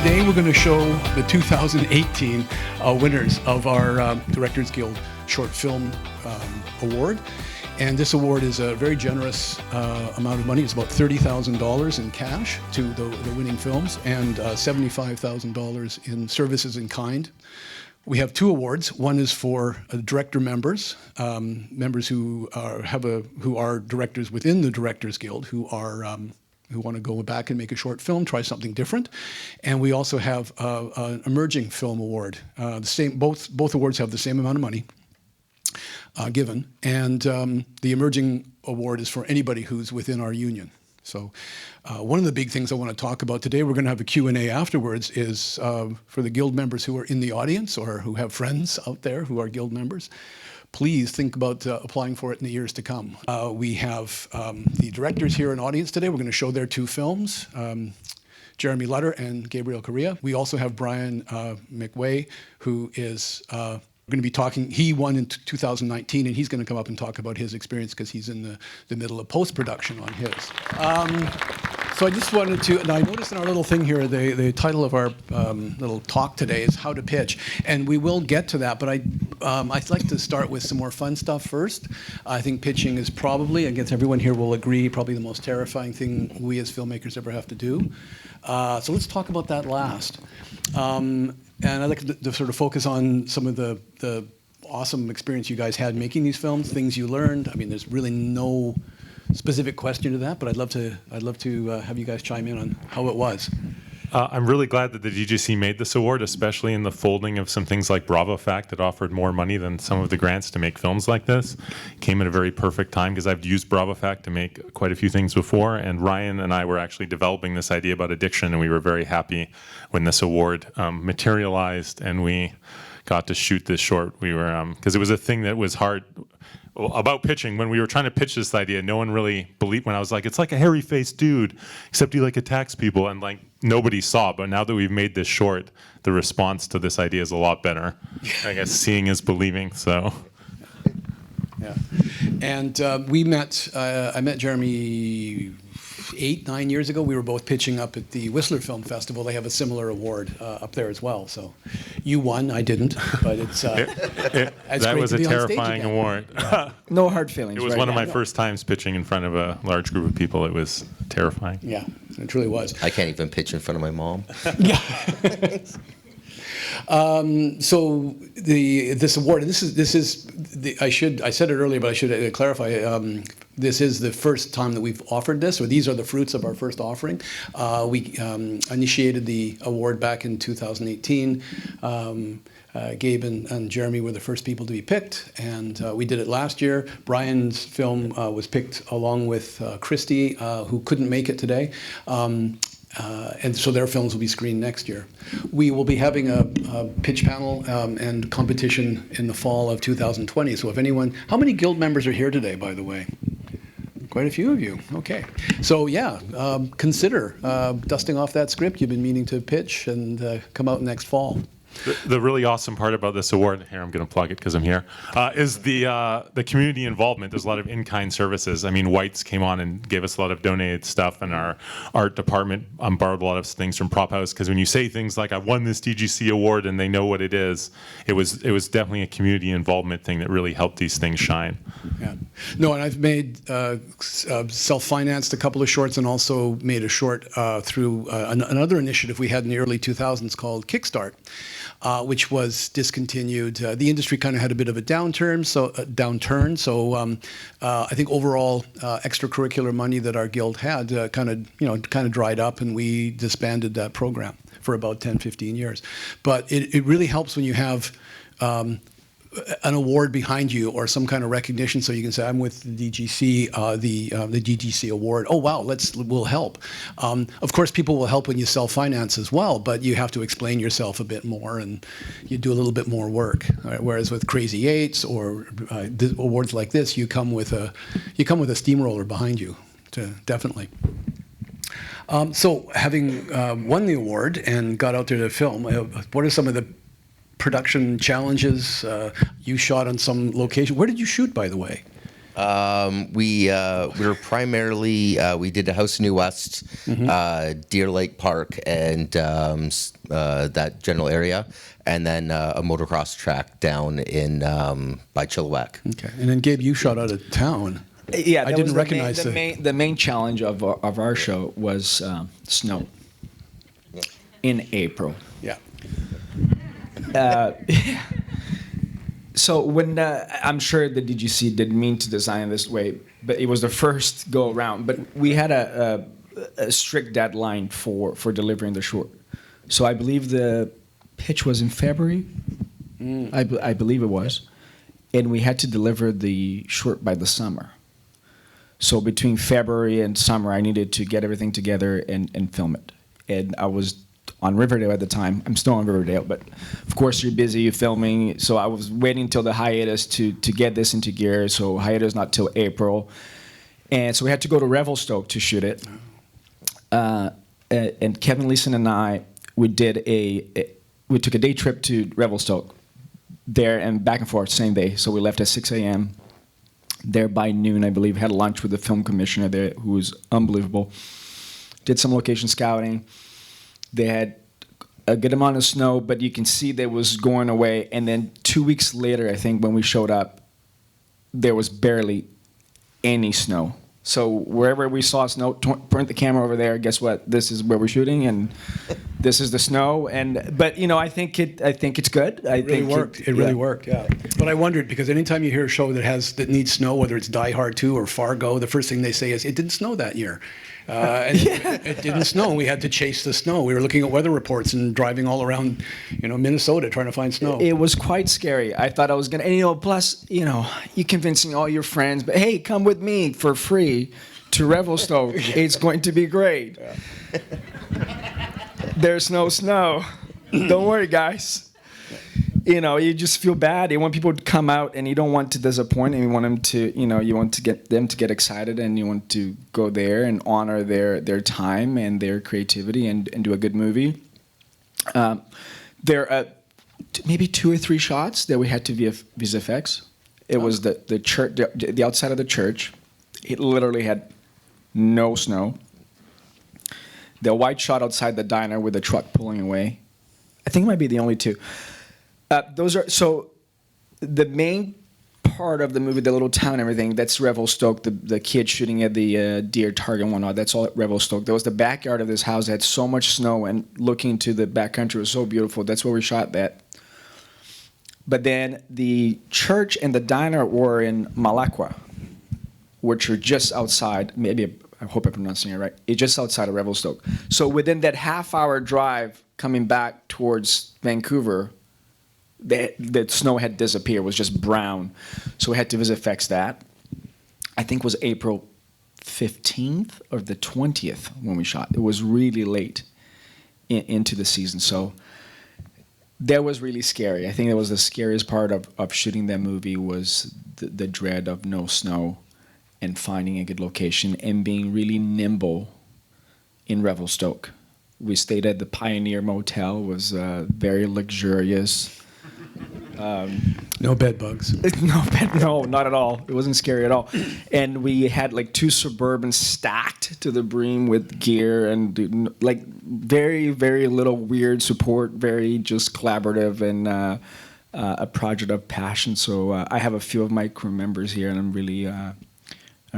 Today we're going to show the 2018 winners of our Directors Guild Short Film Award. And this award is a very generous amount of money. It's about $30,000 in cash to the winning films and $75,000 in services in kind. We have two awards. One is for director members, members who are directors within the Directors Guild, who want to go back and make a short film, try something different. And we also have an emerging film award. Both awards have the same amount of money given, and the emerging award is for anybody who's within our union. So one of the big things I want to talk about today, we're going to have a Q&A afterwards, is for the Guild members who are in the audience or who have friends out there who are Guild members. Please think about applying for it in the years to come. We have the directors here in audience today. We're going to show their two films, Jeremy Lutter and Gabriel Correa. We also have BRIAN MCWHA, who is going to be talking. He won in 2019, and he's going to come up and talk about his experience because he's in the middle of post-production on his. So I just wanted to, and I noticed in our little thing here, the title of our little talk today is How to Pitch. And we will get to that, but I'd like to start with some more fun stuff first. I think pitching is probably, I guess everyone here will agree, probably the most terrifying thing we as filmmakers ever have to do. So let's talk about that last. And I'd like to sort of focus on some of the awesome experience you guys had making these films, things you learned. I mean, there's really no specific question to that, but I'd love to have you guys chime in on how it was. I'm really glad that the DGC made this award, especially in the folding of some things like BravoFact that offered more money than some of the grants to make films like this. Came at a very perfect time because I've used BravoFact to make quite a few things before, and Ryan and I were actually developing this idea about addiction, and we were very happy when this award materialized and we got to shoot this short. We were, because it was a thing that was hard about pitching. When we were trying to pitch this idea, no one really believed. When I was like, it's like a hairy-faced dude, except he like attacks people, and like nobody saw. But now that we've made this short, the response to this idea is a lot better. I guess seeing is believing. So. Yeah, and I met Jeremy 8-9 years ago. We were both pitching up at the Whistler Film Festival. They have a similar award up there as well. So you won, I didn't, but it's that was a terrifying award. No hard feelings. It was one of my first times pitching in front of a large group of people. It was terrifying. Yeah, it truly was. I can't even pitch in front of my mom. Yeah. So this award, and I said it earlier, but I should clarify. This is the first time that we've offered this, or these are the fruits of our first offering. We initiated the award back in 2018. Gabe and Jeremy were the first people to be picked, and we did it last year. Brian's film was picked along with Christy, who couldn't make it today. And so their films will be screened next year. We will be having a pitch panel and competition in the fall of 2020. So if anyone, how many Guild members are here today, by the way? Quite a few of you. Okay. So yeah, consider dusting off that script you've been meaning to pitch and come out next fall. The really awesome part about this award, here I'm going to plug it because I'm here, is the community involvement. There's a lot of in-kind services. I mean, White's came on and gave us a lot of donated stuff, and our art department borrowed a lot of things from Prop House, because when you say things like, I won this DGC award, and they know what it is, it was definitely a community involvement thing that really helped these things shine. Yeah. No, and I've made self-financed a couple of shorts, and also made a short through another initiative we had in the early 2000s called Kickstart. Which was discontinued. The industry kind of had a bit of a downturn, so I think overall extracurricular money that our guild had kind of dried up, and we disbanded that program for about 10-15 years. But it really helps when you have an award behind you or some kind of recognition, so you can say, I'm with the DGC, the DGC award. Oh wow, we'll help. Of course, people will help when you self-finance as well, but you have to explain yourself a bit more, and you do a little bit more work. Right? Whereas with Crazy Eights or awards like this, you come with a steamroller behind you, definitely. So having won the award and got out there to film, what are some of the production challenges? You shot on some location. Where did you shoot, by the way? We were primarily we did a House New West, Deer Lake Park, and that general area, and then a motocross track down in by Chilliwack. Okay. And then Gabe, you shot out of town. Yeah, I that didn't was recognize the main challenge of our show was snow in April. Yeah. So when I'm sure the DGC didn't mean to design this way, but it was the first go around. But we had a strict deadline for delivering the short. So I believe the pitch was in February. I believe it was, and we had to deliver the short by the summer. So between February and summer, I needed to get everything together and film it. And I was on Riverdale at the time. I'm still on Riverdale, but of course you're busy, you're filming. So I was waiting until the hiatus to get this into gear. So hiatus not till April. And so we had to go to Revelstoke to shoot it. And Kevin Leeson and I, we took a day trip to Revelstoke, there and back and forth, same day. So we left at 6 a.m. There by noon, I believe. Had lunch with the film commissioner there, who was unbelievable. Did some location scouting. They had a good amount of snow, but you can see that it was going away. And then 2 weeks later, I think, when we showed up, there was barely any snow. So wherever we saw snow, point the camera over there. Guess what? This is where we're shooting, and this is the snow. But you know, I think it's good. It really worked. It really worked. Yeah. But I wondered, because anytime you hear a show that needs snow, whether it's Die Hard 2 or Fargo, the first thing they say is it didn't snow that year. And it didn't snow. We had to chase the snow. We were looking at weather reports and driving all around, Minnesota trying to find snow. It was quite scary. I thought I was gonna, and plus, you convincing all your friends, but hey, come with me for free to Revelstoke. It's going to be great. Yeah. There's no snow. Don't worry, guys. You just feel bad. You want people to come out, and you don't want to disappoint, and you want them to, you want to get them to get excited, and you want to go there and honor their time and their creativity and do a good movie. There are maybe 2 or 3 shots that we had to use effects. It was the church, the outside of the church. It literally had no snow. The white shot outside the diner with the truck pulling away. I think it might be the only 2. Those are so. The main part of the movie, the little town, and everything. That's Revelstoke. The kid shooting at the deer target and whatnot. That's all at Revelstoke. There was the backyard of this house that had so much snow, and looking to the backcountry was so beautiful. That's where we shot that. But then the church and the diner were in MCWHA, which are just outside. Maybe I hope I'm pronouncing it right. It's just outside of Revelstoke. So within that half-hour drive coming back towards Vancouver, the snow had disappeared. It was just brown. So we had to fix that. I think it was April 15th or the 20th when we shot. It was really late into the season. So that was really scary. I think that was the scariest part of shooting that movie was the dread of no snow and finding a good location and being really nimble in Revelstoke. We stayed at the Pioneer Motel. It was very luxurious. No bed bugs. No, not at all. It wasn't scary at all. And we had like 2 Suburbans stacked to the brim with gear and like very, very little weird support, very just collaborative and a project of passion. So I have a few of my crew members here, and I'm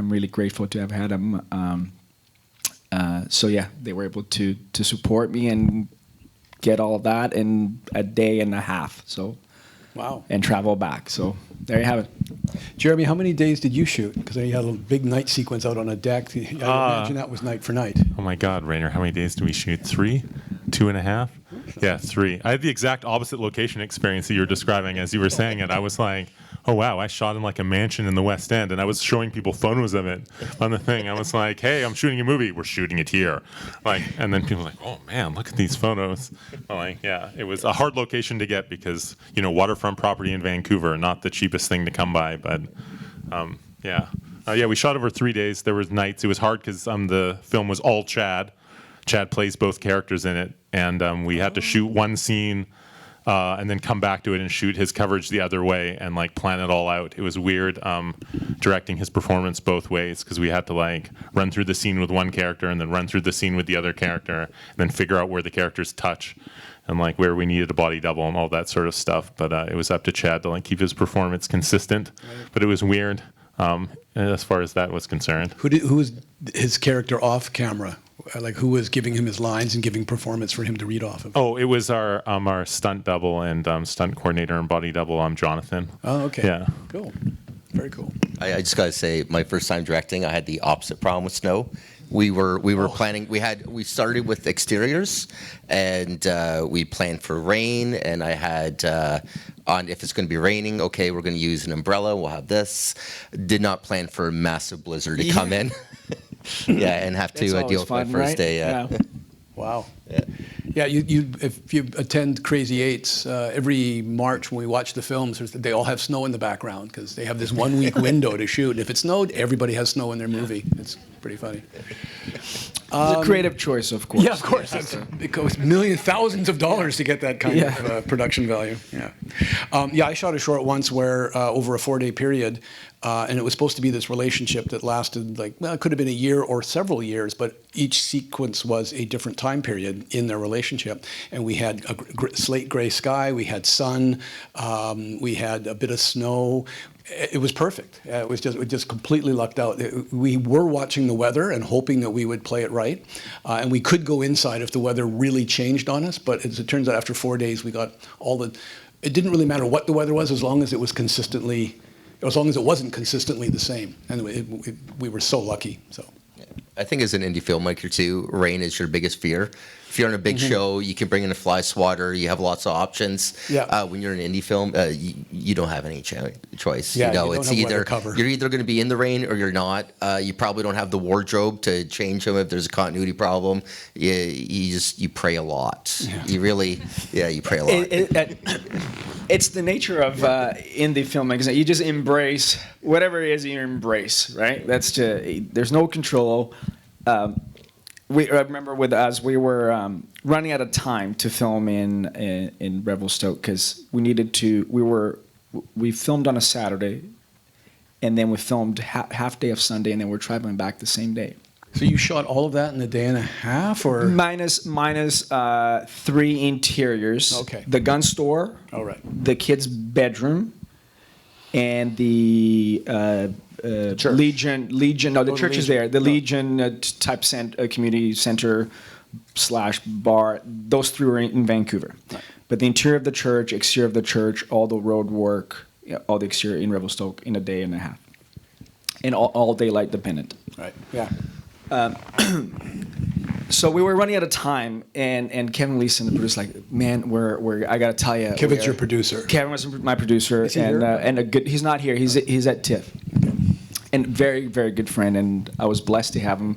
really grateful to have had them. So yeah, they were able to support me and get all of that in a day and a half. So. Wow. And travel back. So there you have it. Jeremy, how many days did you shoot? Because you had a big night sequence out on a deck. I imagine that was night for night. Oh my God, Rainer, how many days did we shoot? 3? 2.5? Yeah, 3. I had the exact opposite location experience that you were describing as you were saying it. I was like, oh wow, I shot in like a mansion in the West End, and I was showing people photos of it on the thing. I was like, hey, I'm shooting a movie. We're shooting it here. And then people were like, oh man, look at these photos. Yeah, it was a hard location to get because, waterfront property in Vancouver, not the cheapest thing to come by, but yeah. We shot over 3 days. There was nights. It was hard because the film was all Chad. Chad plays both characters in it, and we had to shoot one scene and then come back to it and shoot his coverage the other way and like plan it all out. It was weird directing his performance both ways because we had to like run through the scene with one character and then run through the scene with the other character and then figure out where the characters touch and like where we needed a body double and all that sort of stuff. But it was up to Chad to like keep his performance consistent. But it was weird as far as that was concerned. Who was his character off camera? Like who was giving him his lines and giving performance for him to read off of? Oh, it was our stunt double and stunt coordinator and body double, Jonathan. Oh, okay. Yeah. Cool. Very cool. I just gotta say, my first time directing, I had the opposite problem with snow. We were planning. We started with exteriors, and we planned for rain. And I had on if it's going to be raining, okay, we're going to use an umbrella. We'll have this. Did not plan for a massive blizzard to come in. Yeah, and have to deal with my first right? day. Yeah. Wow. Yeah, you if you attend Crazy Eights, every March when we watch the films, they all have snow in the background because they have this 1 week window to shoot. And if it snowed, everybody has snow in their movie. It's pretty funny. It's a creative choice, of course. Yeah, of course. It costs millions, thousands of dollars to get that kind of production value. Yeah. I shot a short once where over a 4-day period, and it was supposed to be this relationship that lasted it could have been a year or several years, but each sequence was a different time period in their relationship. And we had a slate gray sky, we had sun, we had a bit of snow. It was perfect. It just completely lucked out. We were watching the weather and hoping that we would play it right, and we could go inside if the weather really changed on us. But as it turns out, after 4 days, we got all the. It didn't really matter what the weather was, as long as it was consistently, as long as it wasn't consistently the same. And we were so lucky. So. I think as an indie filmmaker too, rain is your biggest fear. If you're on a big show, you can bring in a fly swatter. You have lots of options. Yeah. When you're in an indie film, you don't have any choice. Yeah, you know, you don't it's have either weather cover. you're either going to be in the rain or you're not. You probably don't have the wardrobe to change them if there's a continuity problem. You pray a lot. Yeah. You really, you pray a lot. It's the nature of indie filmmaking. You just embrace whatever it is you embrace, right? There's no control. I remember with us, we were running out of time to film in Revelstoke because we filmed on a Saturday, and then we filmed half day of Sunday, and then we're traveling back the same day. So you shot all of that in a day and a half, or minus 3 interiors. Okay. The gun store. Oh, right. The kids' bedroom, and the church. Legion. No, the Oh, church is Legion. there. The Legion type community center / bar. Those 3 were in Vancouver. Right. But the interior of the church, exterior of the church, all the road work, all the exterior in Revelstoke in a day and a half, and all daylight dependent. Right. Yeah. So we were running out of time, and Kevin Leeson, the producer, like, man, I gotta tell you, Kevin's your producer. Kevin was my producer, Is he here? He's not here. He's at TIFF, and very, very good friend, and I was blessed to have him.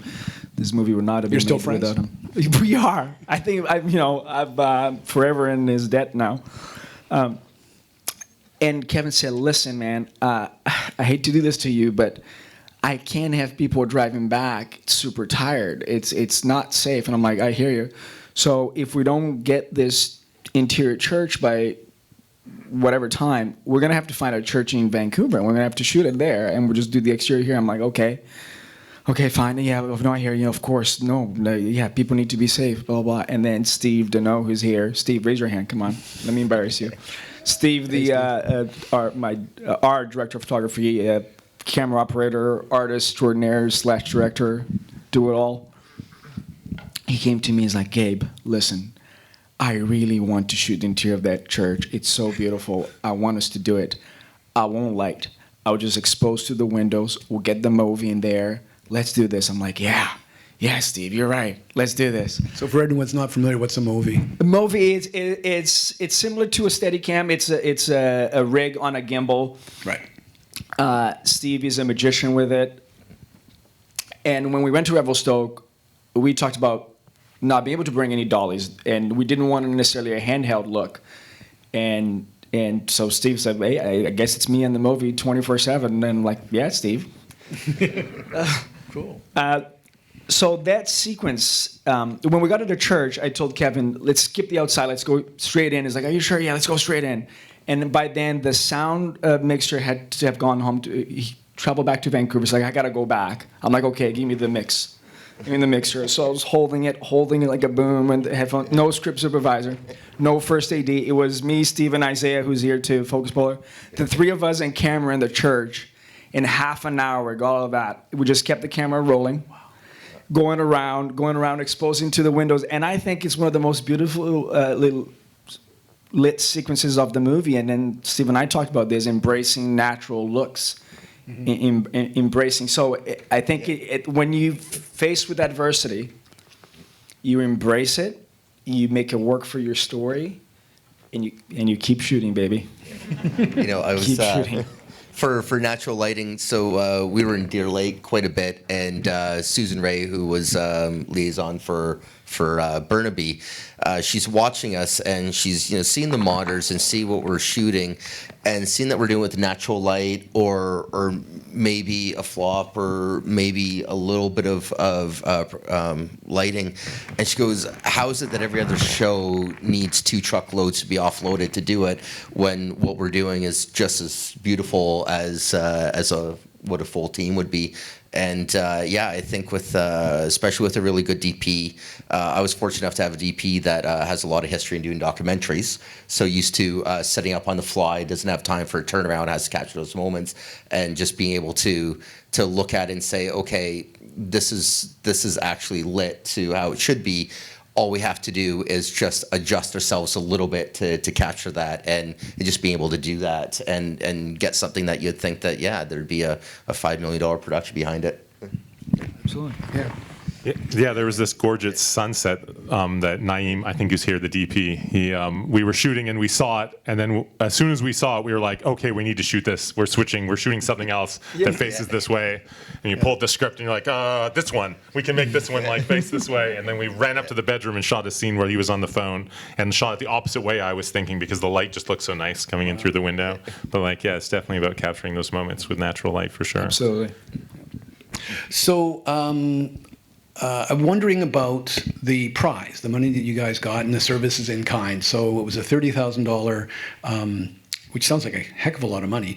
This movie would not have been You're still made friends? without him. We are. I think I'm forever in his debt now. And Kevin said, "Listen, man, I hate to do this to you, but I can't have people driving back super tired. It's not safe." And I'm like, I hear you. So if we don't get this interior church by whatever time, we're going to have to find a church in Vancouver, and we're going to have to shoot it there, and we'll just do the exterior here. I'm like, okay, fine. Yeah, no, I hear you. Of course. No, yeah, people need to be safe, blah, blah. And then Steve Deneau, who's here. Steve, raise your hand. Come on. Let me embarrass you. Steve, our director of photography, camera operator, artist extraordinaire / director, do it all. He came to me, he's like, "Gabe, listen, I really want to shoot the interior of that church. It's so beautiful. I want us to do it. I won't light. I'll just expose to the windows. We'll get the movie in there. Let's do this." I'm like, yeah, Steve, you're right. Let's do this. So for anyone that's not familiar, what's a movie? The movie it's similar to a Steadicam. It's a rig on a gimbal. Right. Steve is a magician with it. And when we went to Revelstoke, we talked about not being able to bring any dollies, and we didn't want necessarily a handheld look. And so Steve said, "Hey, I guess it's me in the movie 24/7." And I'm like, "Yeah, Steve." Cool. So that sequence, when we got to the church, I told Kevin, let's skip the outside, let's go straight in. He's like, are you sure? Yeah, let's go straight in. And by then, the sound mixer had to have gone home. He traveled back to Vancouver. He's like, I got to go back. I'm like, okay, give me the mix. Give me the mixer. So I was holding it like a boom, and the headphone. No script supervisor, no first AD. It was me, Steve, and Isaiah, who's here too, focus puller. The three of us and camera in the church. In half an hour, got all of that. We just kept the camera rolling. Going around, exposing to the windows. And I think it's one of the most beautiful little lit sequences of the movie. And then Steve and I talked about this, embracing natural looks. Embracing. So I think when you faced with adversity, you embrace it, you make it work for your story, and you keep shooting, baby. I was... Keep shooting. For natural lighting, so we were in Deer Lake quite a bit, and Susan Ray, who was liaison for Burnaby, she's watching us, and she's seeing the monitors and see what we're shooting, and seeing that we're doing with natural light or maybe a flop or maybe a little bit of lighting, and she goes, how is it that every other show needs 2 truckloads to be offloaded to do it when what we're doing is just as beautiful as what a full team would be? And I think with especially with a really good DP, I was fortunate enough to have a DP that has a lot of history in doing documentaries. So used to setting up on the fly, doesn't have time for a turnaround, has to capture those moments, and just being able to look at it and say, okay, this is actually lit to how it should be. All we have to do is just adjust ourselves a little bit to capture that, and just being able to do that and get something that you'd think that, there'd be a $5 million production behind it. Absolutely. Yeah. Yeah, there was this gorgeous sunset that Naeem, I think, who's here, the DP. We were shooting and we saw it, and then as soon as we saw it, we were like, okay, we need to shoot this. We're switching. We're shooting something else that faces this way. And you pulled the script and you're like, this one. We can make this one face this way. And then we ran up to the bedroom and shot a scene where he was on the phone and shot it the opposite way, I was thinking, because the light just looked so nice coming in through the window. But it's definitely about capturing those moments with natural light for sure. Absolutely. So I'm wondering about the prize, the money that you guys got, and the services in kind. So it was a $30,000, which sounds like a heck of a lot of money.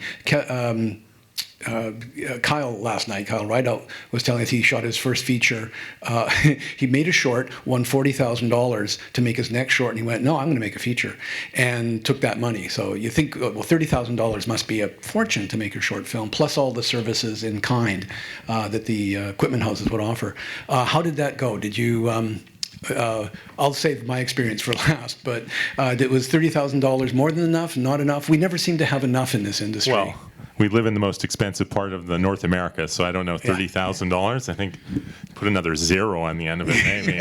Kyle last night, Kyle Rideout, was telling us he shot his first feature. He made a short, won $40,000 to make his next short, and he went, no, I'm going to make a feature, and took that money. So you think, well, $30,000 must be a fortune to make a short film, plus all the services in kind that the equipment houses would offer. How did that go? Did you... I'll save my experience for last, but was $30,000 more than enough, not enough? We never seem to have enough in this industry. Well, we live in the most expensive part of the North America, so I don't know, $30,000. I think put another zero on the end of it, maybe.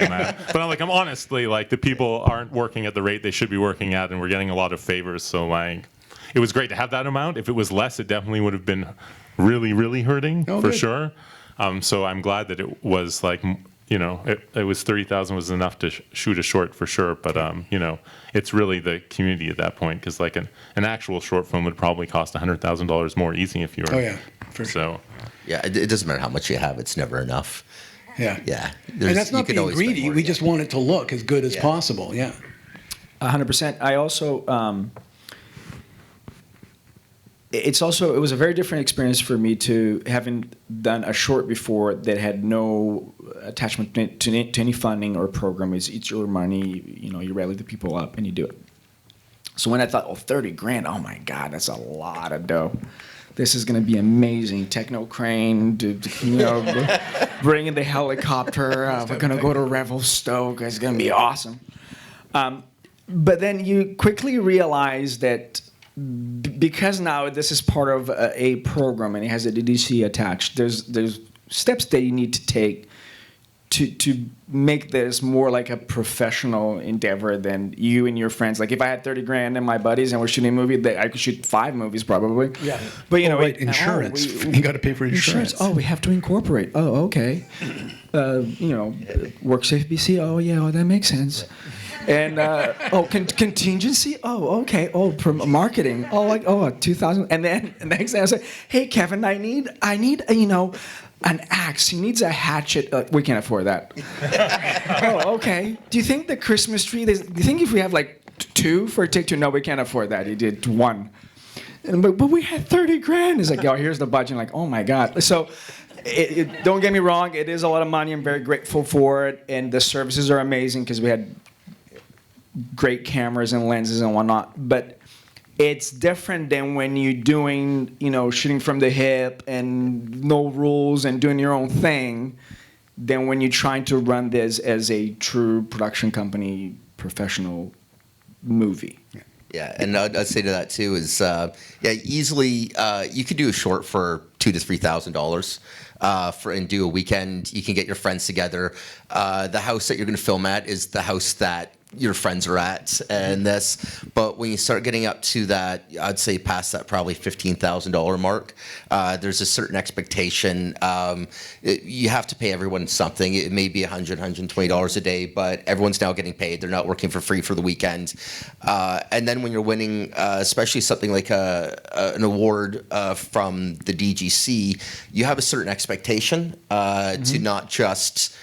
But I'm honestly, the people aren't working at the rate they should be working at, and we're getting a lot of favors. So it was great to have that amount. If it was less, it definitely would have been really, really hurting for sure. So I'm glad that it was it was $30,000 was enough to shoot a short for sure, but it's really the community at that point, because an actual short film would probably cost $100,000 more easy if you were. Oh yeah, for sure. Yeah, it doesn't matter how much you have; it's never enough. Yeah. And that's not being greedy. We just want it to look as good as possible. Yeah. 100%. I also. It was a very different experience for me to having done a short before that had no attachment to any funding or program. It's your money, you rally the people up and you do it. So when I thought, $30,000, oh my God, that's a lot of dough. This is going to be amazing. Techno crane, bring in the helicopter. We're going to go to Revelstoke. It's going to be awesome. But then you quickly realize that because now this is part of a program and it has a DDC attached, there's steps that you need to take to make this more like a professional endeavor than you and your friends. Like if I had $30,000 and my buddies and we're shooting a movie, I could shoot 5 movies probably. Yeah. But insurance. You got to pay for insurance. Oh, we have to incorporate. Oh, okay. WorkSafe BC. Oh, yeah. Oh, that makes sense. And contingency? Oh, okay. Oh, marketing. Oh, like 2,000. And then the next day I say, hey, Kevin, I need an axe. He needs a hatchet. We can't afford that. Oh, okay. Do you think the Christmas tree? Do you think if we have like 2 for take 2? No, we can't afford that. He did 1. But we had 30 grand. He's like, here's the budget. I'm like, oh my God. So. Don't get me wrong, it is a lot of money. I'm very grateful for it, and the services are amazing because we had great cameras and lenses and whatnot. But it's different than when you're doing, shooting from the hip and no rules and doing your own thing, than when you're trying to run this as a true production company, professional movie. Yeah, and I'd say to that too is, easily you could do a short for $2,000 to $3,000. And do a weekend. You can get your friends together. The house that you're going to film at is the house that your friends are at, and this. But when you start getting up to that, I'd say past that probably $15,000 mark, there's a certain expectation. You have to pay everyone something. It may be $100, $120 a day, but everyone's now getting paid. They're not working for free for the weekend. And then when you're winning, especially something like an award from the DGC, you have a certain expectation to not just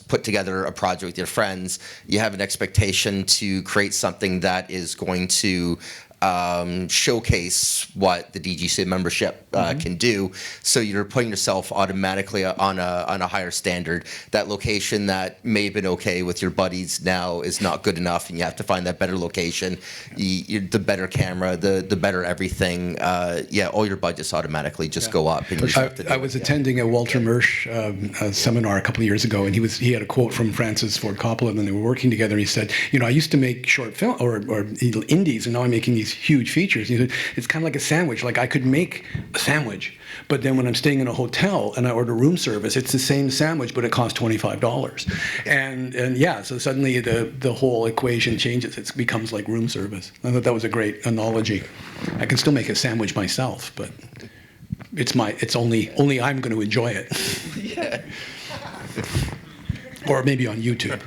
put together a project with your friends. You have an expectation to create something that is going to showcase what the DGC membership can do. So you're putting yourself automatically on a higher standard. That location that may have been okay with your buddies now is not good enough, and you have to find that better location, the better camera, the better everything. All your budgets automatically just go up. And I was attending a Walter Murch seminar a couple of years ago, and he had a quote from Francis Ford Coppola, and they were working together, and he said, I used to make short film or indies, and now I'm making these huge features. He said, it's kind of like a sandwich. Like I could make a sandwich, but then when I'm staying in a hotel and I order room service, it's the same sandwich, but it costs $25. And so suddenly the whole equation changes. It becomes like room service. I thought that was a great analogy. I can still make a sandwich myself, but it's only I'm going to enjoy it. Yeah. Or maybe on YouTube.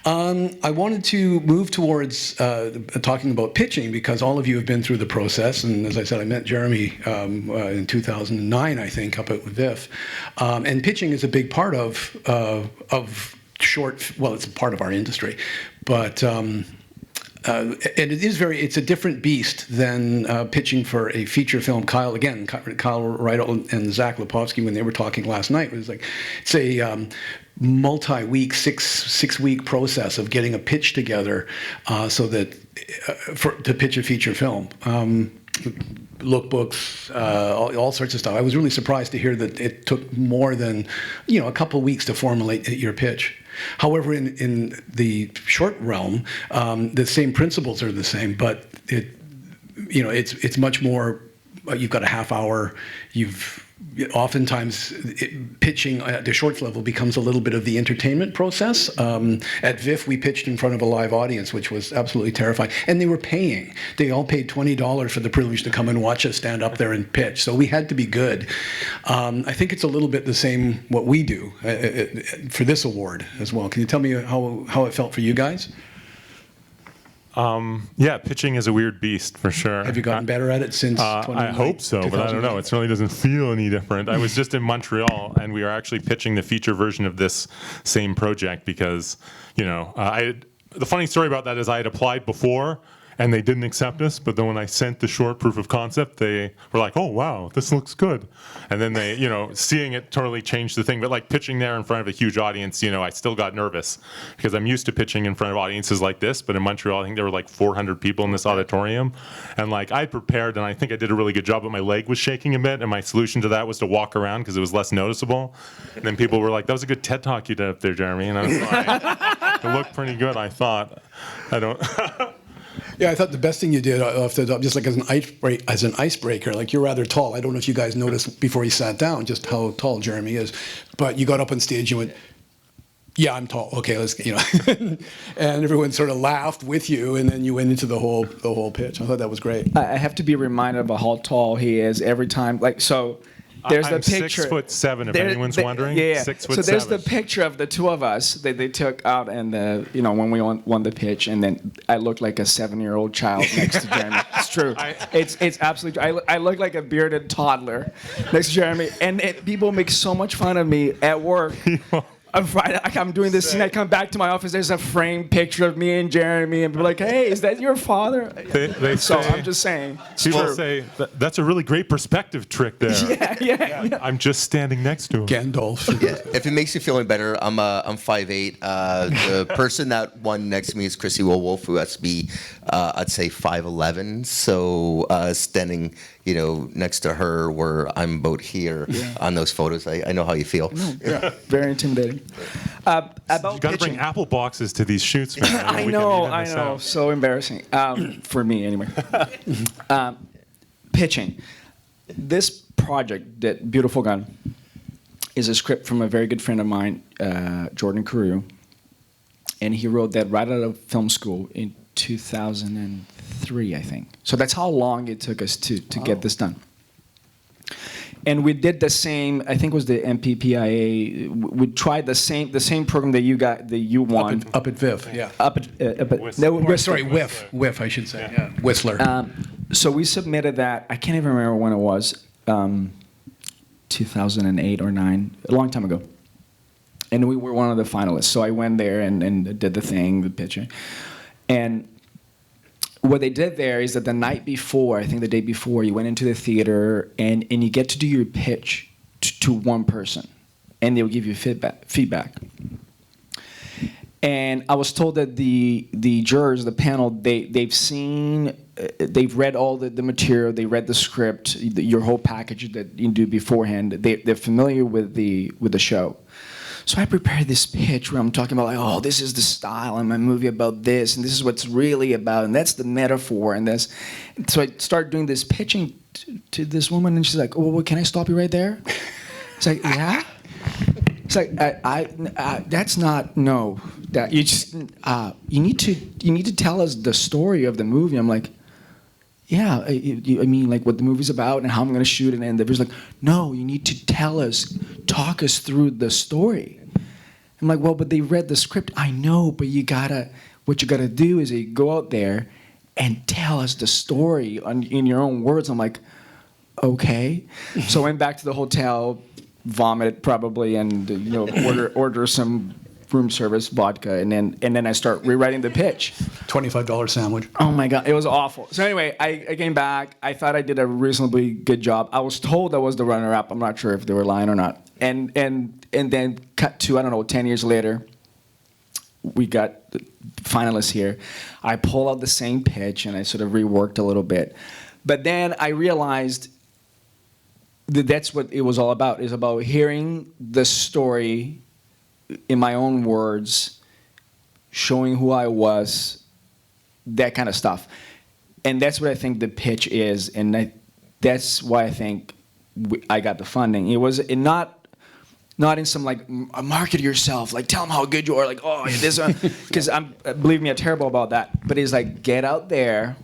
I wanted to move towards talking about pitching, because all of you have been through the process. And as I said, I met Jeremy in 2009, I think, up at VIF. And pitching is a big part of short. Well, it's a part of our industry, but. And it's a different beast than pitching for a feature film. Kyle Riedel and Zach Lipovsky, when they were talking last night, was like, it's a multi-week, six-week process of getting a pitch together so that to pitch a feature film. Lookbooks, all sorts of stuff. I was really surprised to hear that it took more than a couple of weeks to formulate your pitch. However, in the short realm, the same principles are the same, but it's much more. You've got a half hour. Oftentimes pitching at the shorts level becomes a little bit of the entertainment process. At VIF, we pitched in front of a live audience, which was absolutely terrifying. And they were paying. They all paid $20 for the privilege to come and watch us stand up there and pitch. So we had to be good. I think it's a little bit the same what we do for this award as well. Can you tell me how it felt for you guys? Pitching is a weird beast for sure. Have you gotten better at it since? I hope so, but I don't know. It certainly doesn't feel any different. I was just in Montreal, and we are actually pitching the feature version of this same project because, the funny story about that is I had applied before, and they didn't accept us. But then when I sent the short proof of concept, they were like, "Oh wow, this looks good." And then they, seeing it totally changed the thing. But like pitching there in front of a huge audience, I still got nervous because I'm used to pitching in front of audiences like this. But in Montreal, I think there were like 400 people in this auditorium, and like I prepared, and I think I did a really good job. But my leg was shaking a bit, and my solution to that was to walk around because it was less noticeable. And then people were like, "That was a good TED talk you did up there, Jeremy." And I was like, "It looked pretty good." I thought. I don't. Yeah, I thought the best thing you did off the top, just like as an icebreaker, like you're rather tall. I don't know if you guys noticed before you sat down just how tall Jeremy is, but you got up on stage, you went, "Yeah, I'm tall. Okay, let's," and everyone sort of laughed with you, and then you went into the whole pitch. I thought that was great. I have to be reminded about how tall he is every time. there's I'm the picture. 6'7", if anyone's wondering. Yeah, yeah. 6'7". So there's the picture of the two of us that they took out, and when we won the pitch, and then I looked like a 7-year-old child next to Jeremy. It's true. It's absolutely true. I look like a bearded toddler next to Jeremy, and people make so much fun of me at work. On Friday, I'm doing this scene. I come back to my office. There's a framed picture of me and Jeremy, and people are like, "Hey, is that your father?" So I'm just saying. People say that's a really great perspective trick there. Yeah. I'm just standing next to him. Gandalf. Yeah, if it makes you feel any better, I'm 5'8". The person that won next to me is Chrissy Wolf, who has to be, I'd say 5'11". So standing, next to her, where I'm about here on those photos, I know how you feel. Yeah, very intimidating. About You got to bring pitching. apple boxes to these shoots, man. I We can know. even miss out. So embarrassing for me, anyway. Pitching. This project, that Beautiful Gun, is a script from a very good friend of mine, Jordan Carew, and he wrote that right out of film school in 2003, I think. So that's how long it took us to get this done. And we did the same. I think it was the MPPIA. We tried the same program that you won. Up at Viv, yeah. Whistler. Whiff, I should say. Yeah. Whistler. So we submitted that. I can't even remember when it was. 2008 or 9, a long time ago. And we were one of the finalists. So I went there and did the thing, the pitching. And what they did there is that the night before, I think the day before, you went into the theater and you get to do your pitch to one person. And they'll give you feedback. And I was told that the jurors, the panel, they've read all the material, they read the script, your whole package that you do beforehand. They're familiar with the show. So I prepared this pitch where I'm talking about, like, oh, this is the style in my movie about this, and this is what it's really about, and that's the metaphor, and this. So I start doing this pitching to this woman, and she's like, oh, well, can I stop you right there? It's like, yeah. It's like, that's not, no. That you just, you need to tell us the story of the movie. I'm like, yeah, I mean, like, what the movie's about and how I'm going to shoot it. And the person's like, no, you need to talk us through the story. I'm like, well, but they read the script. I know, but what you gotta do is you go out there and tell us the story in your own words. I'm like, okay. So I went back to the hotel, vomited probably, and order some room service vodka, and then I start rewriting the pitch. $25 sandwich. Oh my God, it was awful. So anyway, I came back. I thought I did a reasonably good job. I was told I was the runner-up. I'm not sure if they were lying or not. And then cut to, I don't know, 10 years later, we got the finalists here. I pulled out the same pitch and I sort of reworked a little bit. But then I realized that that's what it was all about. It's about hearing the story in my own words, showing who I was, that kind of stuff. And that's what I think the pitch is, and that's why I think I got the funding. It was not in some, like, market yourself, like, tell them how good you are, like, oh, this one, because believe me, I'm terrible about that. But it's like, get out there,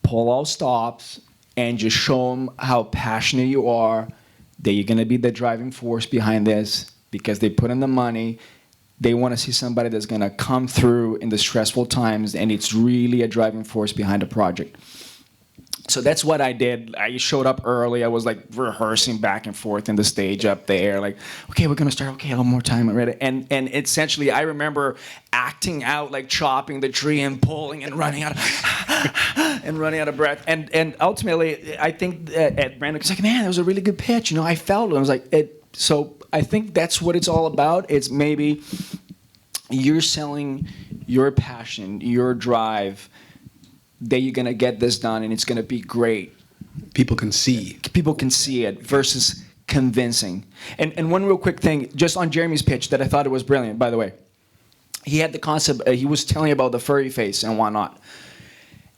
pull all stops, and just show them how passionate you are, that you're going to be the driving force behind this, because they put in the money. They want to see somebody that's going to come through in the stressful times, and it's really a driving force behind a project. So that's what I did. I showed up early. I was, like, rehearsing back and forth in the stage up there, like, okay, we're going to start. Okay, one more time. I'm ready. And essentially, I remember acting out, like, chopping the tree and pulling and running out of breath. And ultimately, I think at Brandon was like, man, that was a really good pitch. I felt it. I was like, so I think that's what it's all about. It's maybe you're selling your passion, your drive, that you're going to get this done and it's going to be great. People can see. People can see it versus convincing. And one real quick thing, just on Jeremy's pitch that I thought it was brilliant, by the way. He had the concept, he was telling about the furry face and whatnot.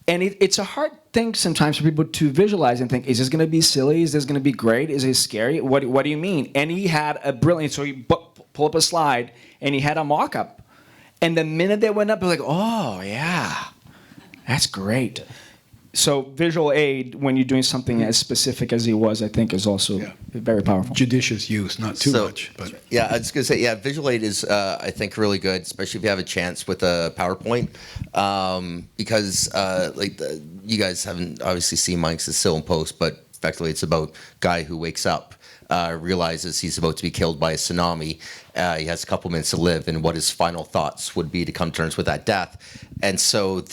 And it's a hard thing sometimes for people to visualize and think, is this going to be silly? Is this going to be great? Is it scary? What do you mean? And he had a brilliant, so he pulled up a slide and he had a mock-up. And the minute they went up, I was like, oh, yeah, that's great. So visual aid, when you're doing something as specific as he was, I think is also very powerful. Judicious use, not too much. But Yeah, I was going to say, yeah, visual aid is, I think, really good, especially if you have a chance with a PowerPoint, because you guys haven't obviously seen mine 'cause it's still in post, but effectively it's about a guy who wakes up, realizes he's about to be killed by a tsunami. He has a couple minutes to live, and what his final thoughts would be to come to terms with that death. And so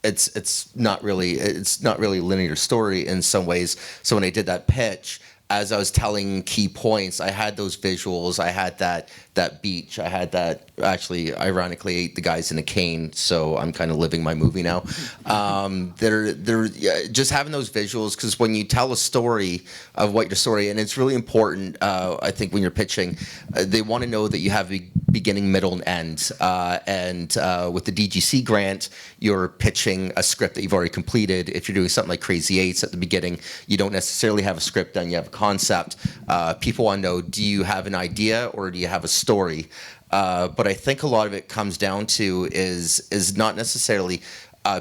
it's not really a linear story in some ways. So when I did that pitch, as I was telling key points, I had those visuals. I had that beach. I had that. Actually, ironically, ate the guys in a cane. So I'm kind of living my movie now. Just having those visuals, because when you tell a story of what your story, and it's really important. I think when you're pitching, they want to know that you have a beginning, middle, and end. And with the DGC grant, you're pitching a script that you've already completed. If you're doing something like Crazy Eights at the beginning, you don't necessarily have a script done. You have a concept. People want to know, do you have an idea or do you have a story? But I think a lot of it comes down to is not necessarily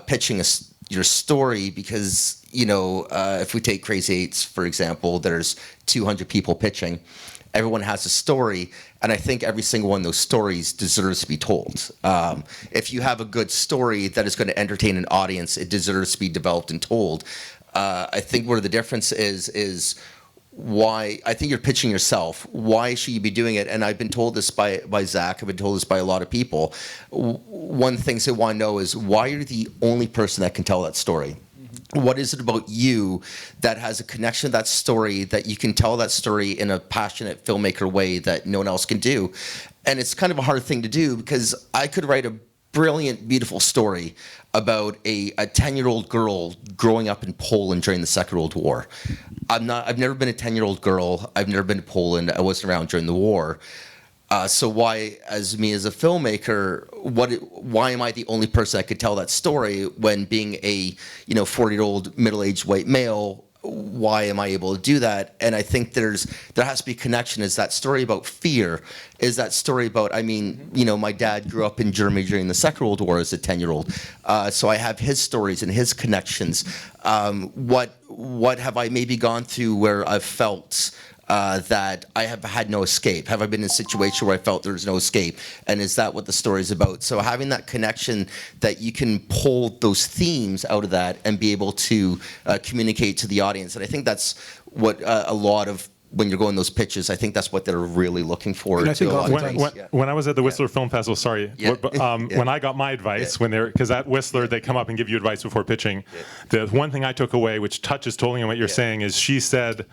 pitching your story, because if we take Crazy Eights for example, there's 200 people pitching. Everyone has a story, and I think every single one of those stories deserves to be told. If you have a good story that is going to entertain an audience, it deserves to be developed and told. I think where the difference is why. I think you're pitching yourself. Why should you be doing it? And I've been told this by Zach. I've been told this by a lot of people. One of the things they want to know is why you're the only person that can tell that story. What is it about you that has a connection to that story, that you can tell that story in a passionate filmmaker way that no one else can do? And it's kind of a hard thing to do, because I could write a brilliant, beautiful story about a 10-year-old girl growing up in Poland during the Second World War. I've never been a 10-year-old girl. I've never been to Poland. I wasn't around during the war. So why, as a filmmaker, why am I the only person that could tell that story, when being a 40-year-old middle-aged white male, why am I able to do that? And I think there has to be a connection. Is that story about fear? Is that story about, my dad grew up in Germany during the Second World War as a 10-year-old. So I have his stories and his connections. What have I maybe gone through where I've felt that I have had no escape? Have I been in a situation where I felt there was no escape? And is that what the story is about? So having that connection, that you can pull those themes out of that and be able to communicate to the audience. And I think that's what a lot of, when you're going those pitches, I think that's what they're really looking for. And I think when I was at the Whistler Film Festival, when I got my advice, because at Whistler they come up and give you advice before pitching, the one thing I took away, which touches totally on what you're saying, is she said,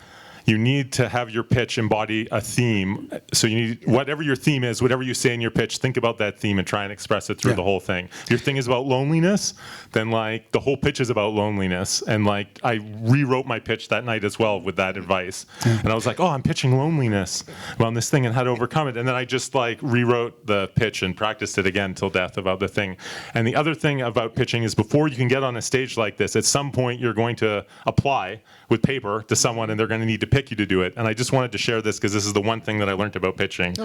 you need to have your pitch embody a theme. So you need, whatever your theme is, whatever you say in your pitch, think about that theme and try and express it through the whole thing. If your thing is about loneliness, then the whole pitch is about loneliness. And I rewrote my pitch that night as well with that advice. And I was like, oh, I'm pitching loneliness on this thing and how to overcome it. And then I just rewrote the pitch and practiced it again till death about the thing. And the other thing about pitching is, before you can get on a stage like this, at some point you're going to apply with paper to someone, and they're going to need to pick you to do it. And I just wanted to share this because this is the one thing that I learned about pitching.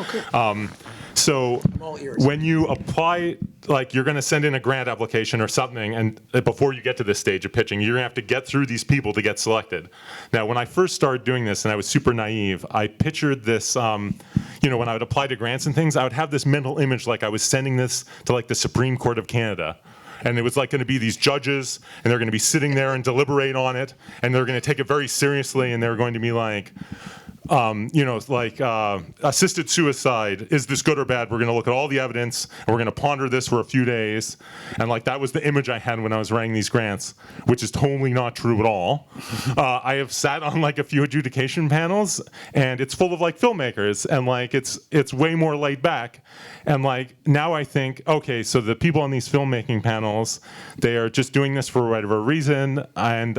So when you apply, you're going to send in a grant application or something, and before you get to this stage of pitching, you're going to have to get through these people to get selected. Now, when I first started doing this, and I was super naive, I pictured this, when I would apply to grants and things, I would have this mental image I was sending this to the Supreme Court of Canada. And it was going to be these judges, and they're going to be sitting there and deliberate on it, and they're going to take it very seriously, and they're going to be assisted suicide, is this good or bad? We're going to look at all the evidence, and we're going to ponder this for a few days. And that was the image I had when I was writing these grants, which is totally not true at all. I have sat on a few adjudication panels, and it's full of filmmakers, and it's way more laid back. And now I think, okay, so the people on these filmmaking panels, they are just doing this for whatever reason. And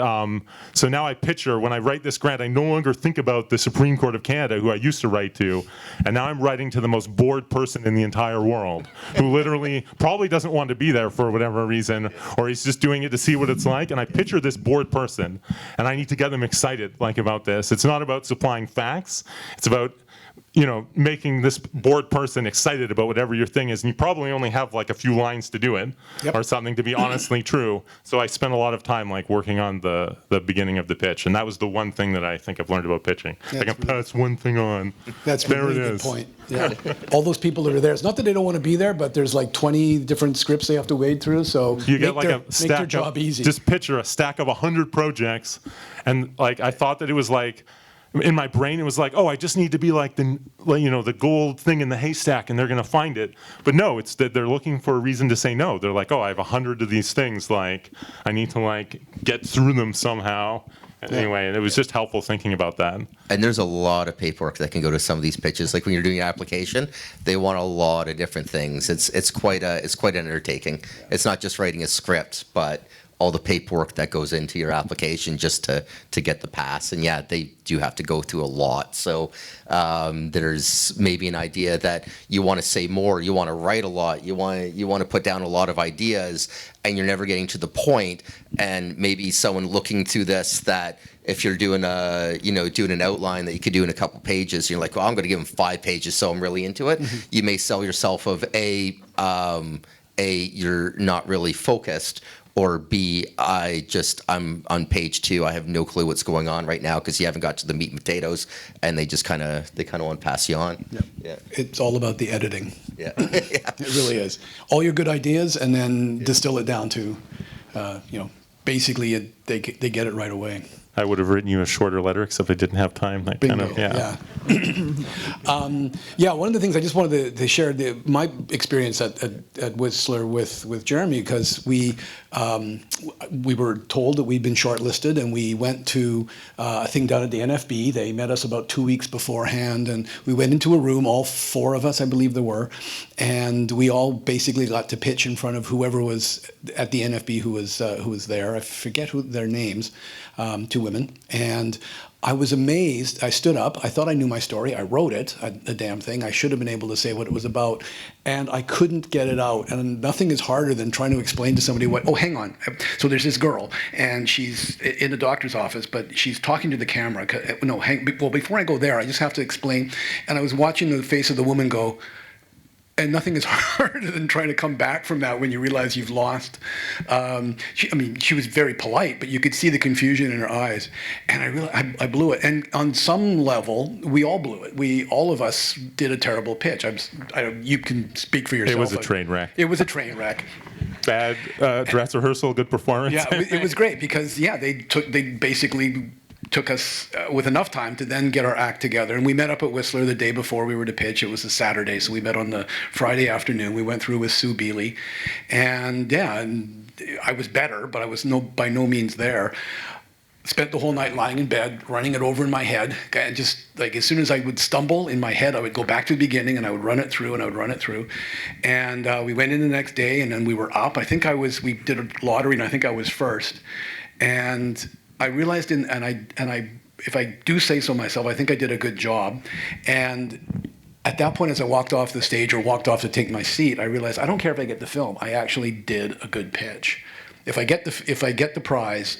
so now I picture, when I write this grant, I no longer think about the Supreme Court of Canada, who I used to write to, and now I'm writing to the most bored person in the entire world, who literally probably doesn't want to be there for whatever reason, or he's just doing it to see what it's like. And I picture this bored person, and I need to get them excited about this. It's not about supplying facts. It's about making this board person excited about whatever your thing is, and you probably only have like a few lines to do it, or something to be honestly true. So I spent a lot of time like working on the beginning of the pitch, and that was the one thing that I think I've learned about pitching. I can pass one thing on. That's there really it good is. point. Yeah, all those people that are there. It's not that they don't want to be there, but there's like 20 different scripts they have to wade through. So You get like a make their stack job of, easy. just picture a stack of 100 projects, and like I thought that it was like, in my brain it was like, oh, I just need to be like the gold thing in the haystack and they're going to find it. But no, it's that they're looking for a reason to say no. They're like, oh, I have 100 of these things, like I need to like get through them somehow. Anyway, and it was just helpful thinking about that. And there's a lot of paperwork that can go to some of these pitches. Like when you're doing your application, they want a lot of different things. It's quite an undertaking. It's not just writing a script, but all the paperwork that goes into your application just to get the pass. And yeah, they do have to go through a lot. So there's maybe an idea that you want to say more, you want to write a lot, you want to put down a lot of ideas, and you're never getting to the point. And maybe someone looking through this, that if you're doing doing an outline that you could do in a couple pages, you're like, well, I'm going to give them 5 pages, so I'm really into it. Mm-hmm. You may sell yourself of you're not really focused, or B, I'm on page 2. I have no clue what's going on right now because you haven't got to the meat and potatoes, and they kind of want to pass you on. Yep. Yeah. It's all about the editing. Yeah. It really is. All your good ideas, and then distill it down to, basically they get it right away. I would have written you a shorter letter, except I didn't have time. That Bingo. kind of, yeah. One of the things I just wanted to share my experience at Whistler with Jeremy, because we were told that we'd been shortlisted, and we went to a thing down at the NFB. They met us about 2 weeks beforehand, and we went into a room, all 4 of us, I believe there were, and we all basically got to pitch in front of whoever was at the NFB who was there. I forget their names. 2 women, and I was amazed. I stood up. I thought I knew my story. I wrote it, a damn thing. I should have been able to say what it was about, and I couldn't get it out. And nothing is harder than trying to explain to somebody oh, hang on. So there's this girl, and she's in a doctor's office, but she's talking to the camera. Well, before I go there, I just have to explain. And I was watching the face of the woman go, and nothing is harder than trying to come back from that when you realize you've lost. She was very polite, but you could see the confusion in her eyes. And I realized I blew it. And on some level, we all blew it. All of us did a terrible pitch. You can speak for yourself. It was a train wreck. It was a train wreck. Bad dress rehearsal, good performance. Yeah, it was great because, they basically took us with enough time to then get our act together. And we met up at Whistler the day before we were to pitch. It was a Saturday, so we met on the Friday afternoon. We went through with Sue Bealey. And I was better, but I was by no means there. Spent the whole night lying in bed, running it over in my head. And just like as soon as I would stumble in my head, I would go back to the beginning and I would run it through and I would run it through. And we went in the next day, and then we were up. We did a lottery, and I think I was first. And I realized, if I do say so myself, I think I did a good job. And at that point, as I walked off the stage or walked off to take my seat, I realized I don't care if I get the film. I actually did a good pitch. If I get the prize,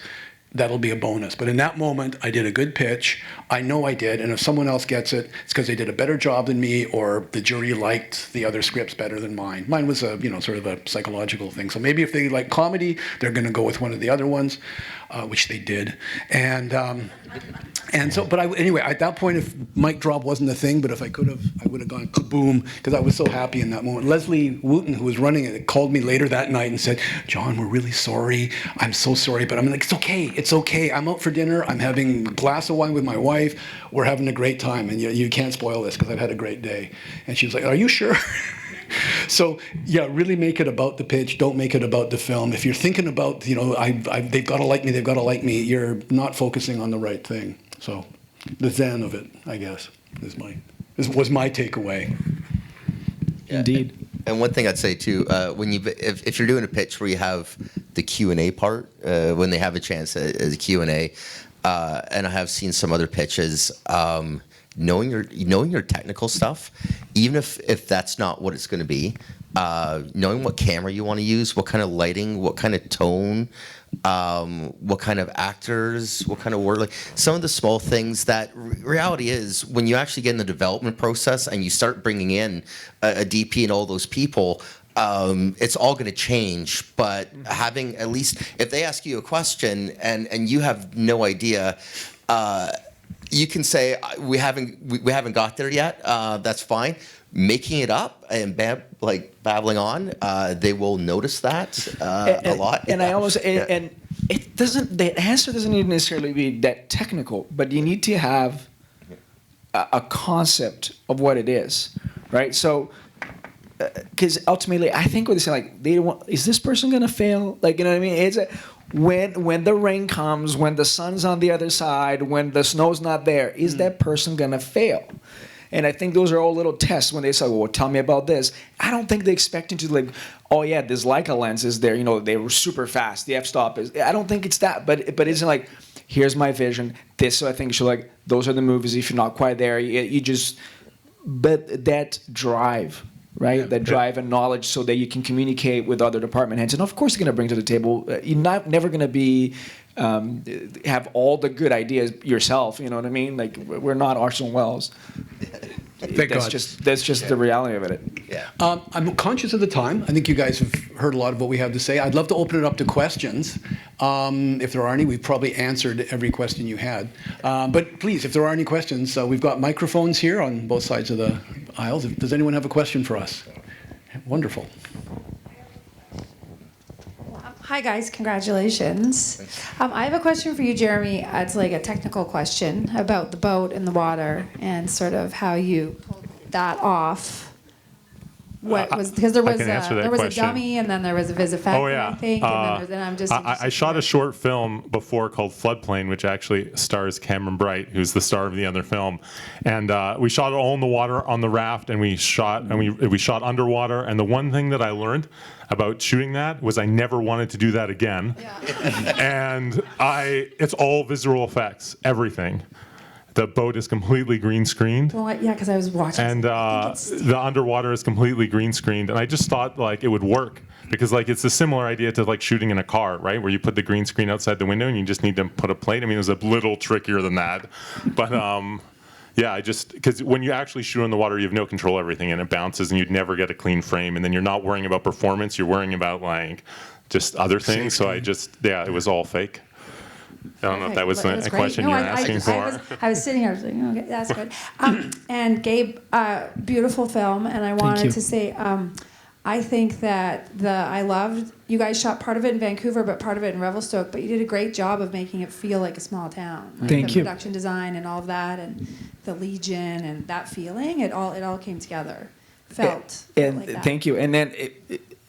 that'll be a bonus. But in that moment, I did a good pitch. I know I did. And if someone else gets it, it's because they did a better job than me, or the jury liked the other scripts better than mine. Mine was sort of a psychological thing. So maybe if they like comedy, they're going to go with one of the other ones, which they did. Anyway, at that point, if mic drop wasn't a thing, but if I could have, I would have gone kaboom, because I was so happy in that moment. Leslie Wooten, who was running it, called me later that night and said, "John, we're really sorry. I'm so sorry." But I'm like, it's okay. I'm out for dinner. I'm having a glass of wine with my wife. We're having a great time, and you can't spoil this because I've had a great day. And she was like, "Are you sure?" So really make it about the pitch. Don't make it about the film. If you're thinking about, they've got to like me, you're not focusing on the right thing. So the zen of it, I guess, was my takeaway. Yeah. Indeed. And one thing I'd say too, if you're doing a pitch where you have the Q&A part, when they have a chance as a Q&A, and I have seen some other pitches, knowing your technical stuff, even if that's not what it's going to be, knowing what camera you want to use, what kind of lighting, what kind of tone, what kind of actors, what kind of word, like some of the small things that reality is when you actually get in the development process and you start bringing in a DP and all those people, it's all going to change. But having at least, if they ask you a question and you have no idea, you can say we haven't got there yet. That's fine. Making it up and babbling on, they will notice that a lot. And I almost and it doesn't. The answer doesn't even necessarily be that technical, but you need to have a concept of what it is, right? So, because ultimately, I think what they say, like, they don't want. Is this person gonna fail? Like, you know what I mean? It's when the rain comes, when the sun's on the other side, when the snow's not there, is that person gonna fail? And I think those are all little tests when they say, well, tell me about this. I don't think they expect you to, like, oh, yeah, this Leica lens is there. You know, they were super fast. The f-stop is, I don't think it's that. But it's like, here's my vision. This, so I think you should, like, those are the movies. If you're not quite there, you just, but that drive, right? Yeah. That drive and knowledge so that you can communicate with other department heads. And, of course, you're going to bring to the table, you're never going to be, have all the good ideas yourself, you know what I mean? Like, we're not Orson Welles. That's just the reality of it. Yeah. I'm conscious of the time. I think you guys have heard a lot of what we have to say. I'd love to open it up to questions. If there are any, we've probably answered every question you had. But please, if there are any questions, we've got microphones here on both sides of the aisles. Does anyone have a question for us? Wonderful. Hi guys, congratulations. I have a question for you, Jeremy. It's like a technical question about the boat and the water and sort of how you pulled that off. What was, because there was a dummy and then there was a vis effect, I think, and then I'm just. I shot a short film before called Floodplain, which actually stars Cameron Bright, who's the star of the other film, and we shot it all in the water on the raft, and we shot underwater. And the one thing that I learned about shooting that was I never wanted to do that again. Yeah. And it's all visual effects, everything. The boat is completely green screened. Well, yeah, because I was watching. And the underwater is completely green screened. And I just thought like it would work because like it's a similar idea to like shooting in a car, right? Where you put the green screen outside the window and you just need to put a plate. I mean, it was a little trickier than that, but yeah, because when you actually shoot in the water, you have no control of everything and it bounces and you'd never get a clean frame. And then you're not worrying about performance, you're worrying about like just other things. So it was all fake. I don't know if that was a question you were asking for. I was sitting here, I was like, okay, that's good. And Gabe, beautiful film, and I wanted to say, I think that I loved, you guys shot part of it in Vancouver, but part of it in Revelstoke, but you did a great job of making it feel like a small town. Like Thank you. The production design and all of that, and the Legion and that feeling, it all came together. Felt like that. Thank you. And then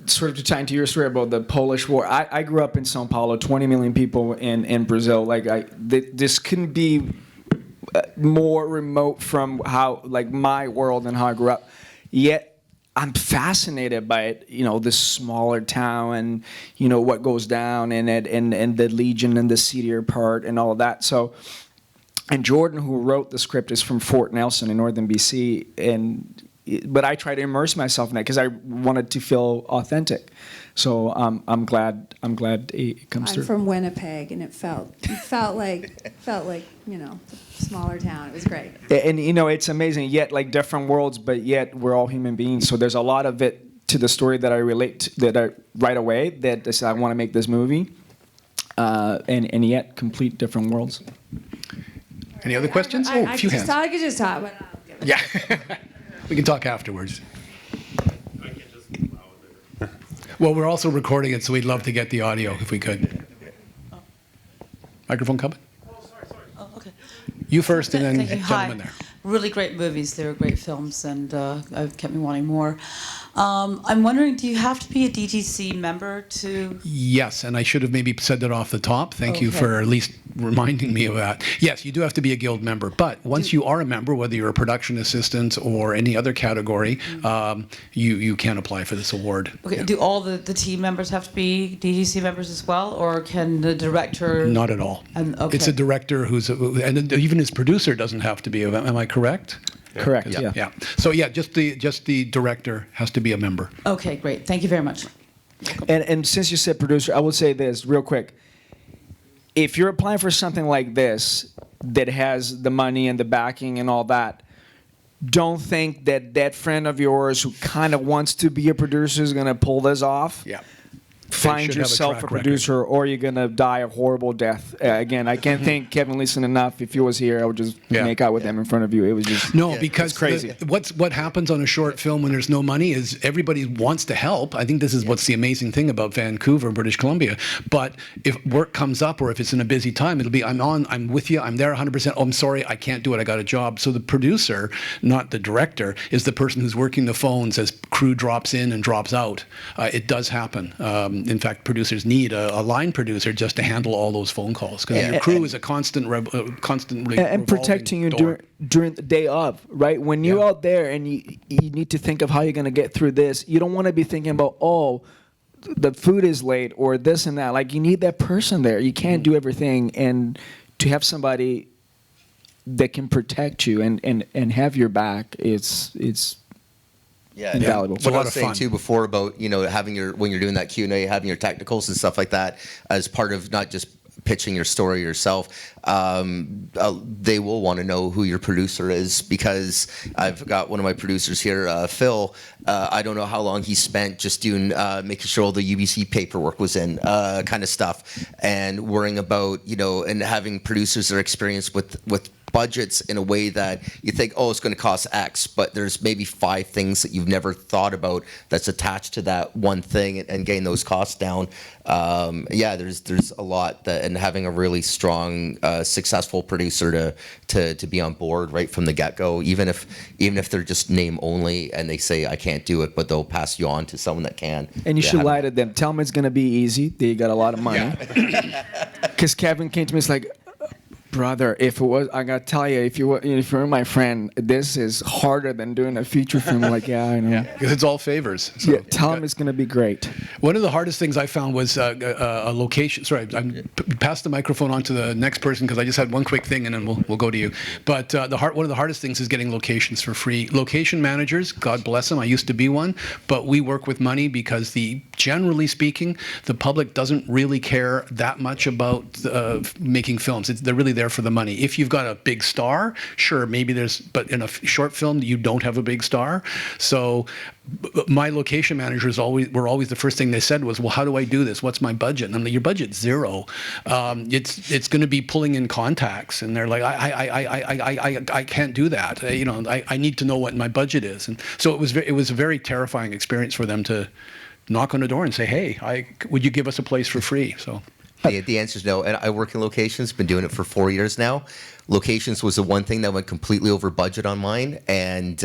sort of to tie into your story about the Polish War, I grew up in Sao Paulo, 20 million people in Brazil. Like this couldn't be more remote from how like my world and how I grew up. Yet I'm fascinated by it. You know, this smaller town and you know what goes down in it and the Legion and the seedier part and all of that. So, and Jordan, who wrote the script, is from Fort Nelson in northern BC, but I try to immerse myself in that because I wanted to feel authentic. So I'm glad it comes through. I'm from Winnipeg, and it felt like you know, a smaller town. It was great. And you know, it's amazing. Yet like different worlds, but yet we're all human beings. So there's a lot of it to the story that I relate to, that I right away that I said I want to make this movie, and yet complete different worlds. Any other questions? I a few hands. I could just talk, but I'll give it. Yeah. We can talk afterwards. Well, we're also recording it, so we'd love to get the audio if we could. Microphone coming? Oh, sorry. Oh, okay. You first, and then Thank you. gentleman Hi. there. Really great movies. They were great films, and kept me wanting more. I'm wondering, do you have to be a DGC member to? Yes, and I should have maybe said that off the top. Thank you for at least reminding me of that. Yes, you do have to be a guild member, but once you are a member, whether you're a production assistant or any other category, you can apply for this award. Okay. Yeah. Do all the team members have to be DGC members as well, or can the director? Not at all. Okay. It's a director and even his producer doesn't have to be. Am I correct? Correct. Yeah. Yeah. So yeah, just the director has to be a member. Okay, great. Thank you very much. And since you said producer, I will say this real quick. If you're applying for something like this that has the money and the backing and all that, don't think that that friend of yours who kind of wants to be a producer is going to pull this off. Yeah. Find should have a yourself a track record. producer, or you're going to die a horrible death. Again, I can't thank Kevin Leeson enough. If he was here, I would just Yeah. make out with him in front of you. It was just No, because crazy. What happens on a short film when there's no money is everybody wants to help. I think this is what's the amazing thing about Vancouver, British Columbia. But if work comes up or if it's in a busy time, it'll be I'm with you, I'm there 100%. Oh, I'm sorry, I can't do it. I got a job. So the producer, not the director, is the person who's working the phones as crew drops in and drops out. It does happen. In fact, producers need a line producer just to handle all those phone calls because your crew is a constantly and protecting you during the day of, right? When you're out there and you need to think of how you're going to get through this, you don't want to be thinking about, oh, the food is late or this and that. Like, you need that person there. You can't do everything, and to have somebody that can protect you and have your back, it's Yeah, invaluable. What It's a I lot was of saying fun. too before about having when you're doing that Q&A, having your technicals and stuff like that as part of not just pitching your story yourself. They will want to know who your producer is, because I've got one of my producers here, Phil. I don't know how long he spent just doing making sure all the UBC paperwork was in, kind of stuff, and worrying about and having producers that are experienced with budgets in a way that you think, oh, it's going to cost X, but there's maybe 5 things that you've never thought about that's attached to that one thing, and getting those costs down. There's a lot that, and having a really strong, successful producer to be on board right from the get-go, even if they're just name only and they say I can't do it, but they'll pass you on to someone that can. And you should lie to them. Tell them it's going to be easy. They got a lot of money. Because Kevin came to me, it's like, brother, if it was, I gotta tell you, if you're my friend, this is harder than doing a feature film. Like, yeah, I know. because it's all favors. So. Yeah, tell him it's gonna be great. One of the hardest things I found was a location. Sorry, pass the microphone on to the next person because I just had one quick thing and then we'll go to you. But one of the hardest things is getting locations for free. Location managers, God bless them, I used to be one, but we work with money because generally speaking, the public doesn't really care that much about making films. They're really there for the money. If you've got a big star, sure, maybe but in a short film, you don't have a big star. So my location managers were always the first thing they said was, well, how do I do this? What's my budget? And I'm like, your budget's $0. It's going to be pulling in contacts. And they're like, I can't do that. I need to know what my budget is. And so it was a very terrifying experience for them to knock on the door and say, hey, would you give us a place for free? So. The answer is no. And I work in locations, been doing it for 4 years now. Locations was the one thing that went completely over budget on mine. And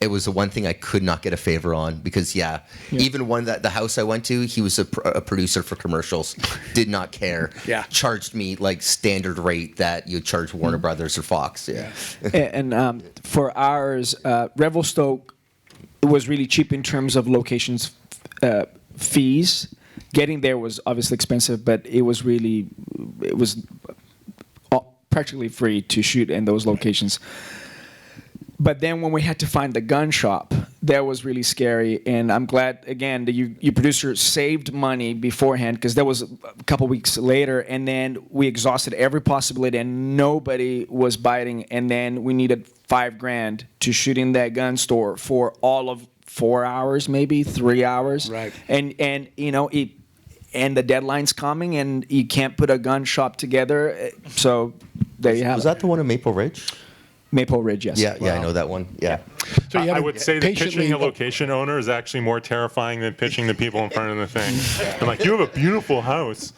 it was the one thing I could not get a favor on because, even the house I went to, he was a producer for commercials, did not care. Yeah. Charged me like standard rate that you charge Warner Brothers or Fox. Yeah. And for ours, Revelstoke was really cheap in terms of locations fees. Getting there was obviously expensive, but it was practically free to shoot in those locations. But then when we had to find the gun shop, that was really scary. And I'm glad, again, that your producer saved money beforehand, because that was a couple weeks later. And then we exhausted every possibility and nobody was biting. And then we needed $5,000 to shoot in that gun store for all of 4 hours, maybe 3 hours. Right. And the deadline's coming, and you can't put a gun shop together. So there you have Was it. that the one in Maple Ridge? Maple Ridge, yes. Yeah, I know that one. Yeah. So you I had would say that pitching a location owner is actually more terrifying than pitching the people in front of the thing. I'm like, you have a beautiful house.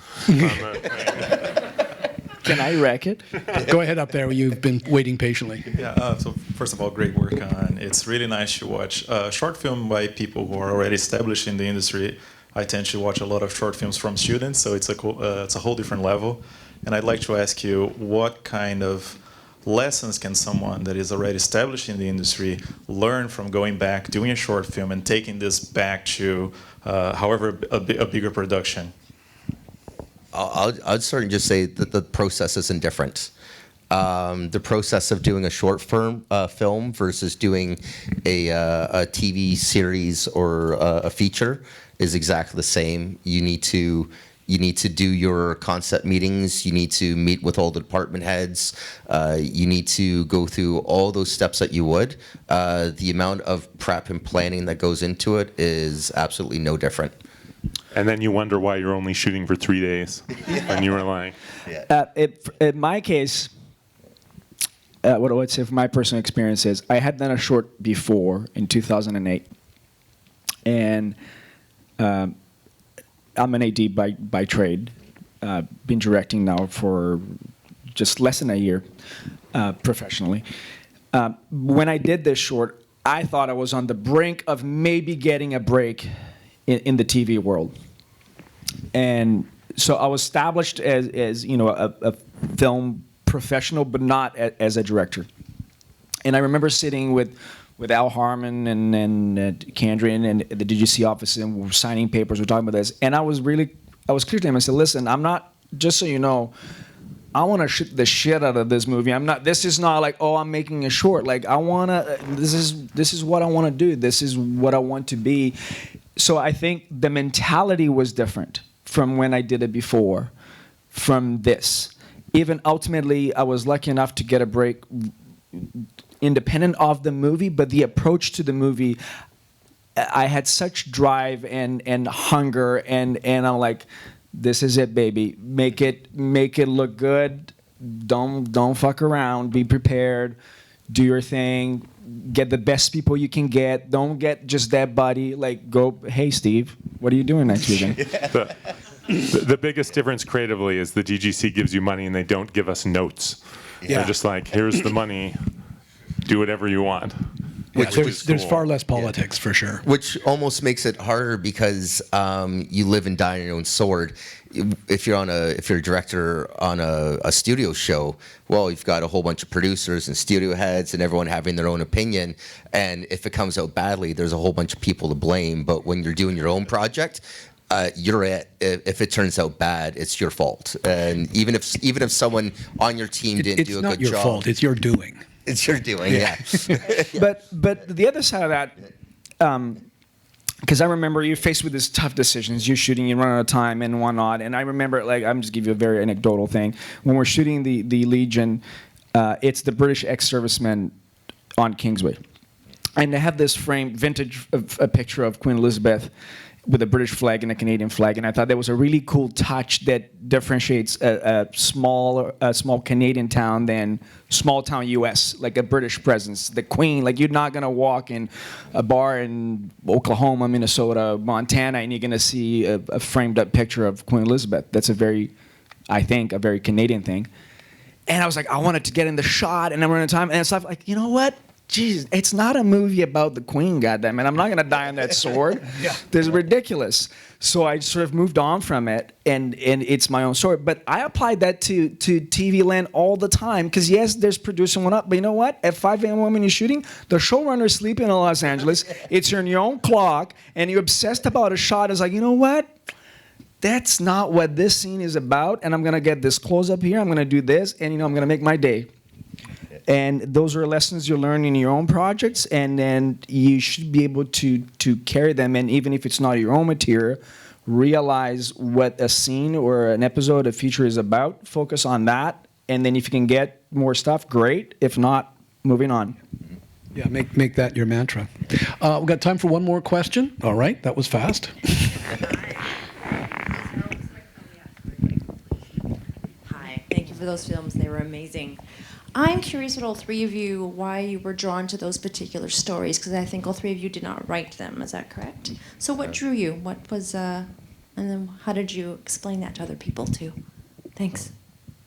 Can I wreck it? Go ahead up there. You've been waiting patiently. Yeah, so first of all, great work on. It's really nice to watch short film by people who are already established in the industry. I tend to watch a lot of short films from students, so it's a whole different level. And I'd like to ask you, what kind of lessons can someone that is already established in the industry learn from going back, doing a short film, and taking this back to, however, a bigger production? I'd start and just say that the process isn't different. the process of doing a short film versus doing a TV series or a feature is exactly the same. You need to do your concept meetings. You need to meet with all the department heads. You need to go through all those steps that you would. The amount of prep and planning that goes into it is absolutely no different. And then you wonder why you're only shooting for 3 days. And you were like... In my case, what I would say from my personal experience is I had done a short before in 2008. And I'm an AD by trade. Been directing now for just less than a year professionally. When I did this short, I thought I was on the brink of maybe getting a break in the TV world. And so I was established as you know, a film professional, but not as a director. And I remember sitting with Al Harmon and Kandrian and the DGC office, and we're signing papers, we're talking about this. And I was clear to him. I said, listen, I'm not, just so you know, I want to shoot the shit out of this movie. This is not like, oh, I'm making a short. Like, I want to, this is what I want to do. This is what I want to be. So I think the mentality was different from when I did it before, from this. Even ultimately, I was lucky enough to get a break independent of the movie, but the approach to the movie, I had such drive and hunger, and I'm like, this is it, baby. Make it look good. Don't fuck around. Be prepared. Do your thing. Get the best people you can get. Don't get just that buddy. Like, go, hey, Steve, what are you doing next weekend? The biggest difference creatively is the DGC gives you money and they don't give us notes. Yeah. They're just like, here's the money. Do whatever you want. Yeah, there's cool. far less politics, for sure. Which almost makes it harder because you live and die on your own sword. If you're a director on a studio show, well, you've got a whole bunch of producers and studio heads and everyone having their own opinion. And if it comes out badly, there's a whole bunch of people to blame. But when you're doing your own project, if it turns out bad, it's your fault. And even if someone on your team didn't do a good job, it's not your fault. It's your doing. It's your doing, yeah. But the other side of that, because I remember you're faced with these tough decisions. You're shooting, you run out of time and whatnot. And I remember, like, I'm just give you a very anecdotal thing. When we're shooting the Legion, it's the British ex-servicemen on Kingsway, and they have this framed vintage a picture of Queen Elizabeth with a British flag and a Canadian flag, and I thought that was a really cool touch that differentiates a small Canadian town than small town U.S., like a British presence. The Queen, like, you're not gonna walk in a bar in Oklahoma, Minnesota, Montana, and you're gonna see a framed up picture of Queen Elizabeth. That's I think a very Canadian thing. And I was like, I wanted to get in the shot, and I'm running time, and it's like, you know what? Jeez, it's not a movie about the Queen, goddammit. I'm not going to die on that sword. Yeah. This is ridiculous. So I sort of moved on from it, and it's my own story. But I applied that to TV land all the time, because yes, there's producing one up, but you know what? At 5 a.m. when you're shooting, the showrunner's sleeping in Los Angeles. It's on your own clock, and you're obsessed about a shot. It's like, you know what? That's not what this scene is about, and I'm going to get this close up here. I'm going to do this, and I'm going to make my day. And those are lessons you learn in your own projects, and then you should be able to carry them. And even if it's not your own material, realize what a scene or an episode, a feature is about. Focus on that, and then if you can get more stuff, great. If not, moving on. Yeah, make that your mantra. We've got time for one more question. All right, that was fast. Hi, thank you for those films. They were amazing. I'm curious with all three of you why you were drawn to those particular stories, because I think all three of you did not write them. Is that correct? So what drew you? What was, and then how did you explain that to other people too? Thanks.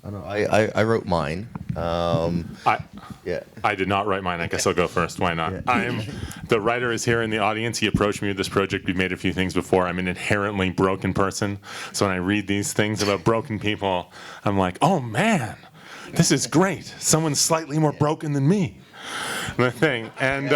I don't know. I wrote mine. Yeah. I did not write mine. I guess I'll go first. Why not? Yeah. The writer is here in the audience. He approached me with this project. We've made a few things before. I'm an inherently broken person. So when I read these things about broken people, I'm like, oh man, this is great. Someone's slightly more broken than me. The thing. And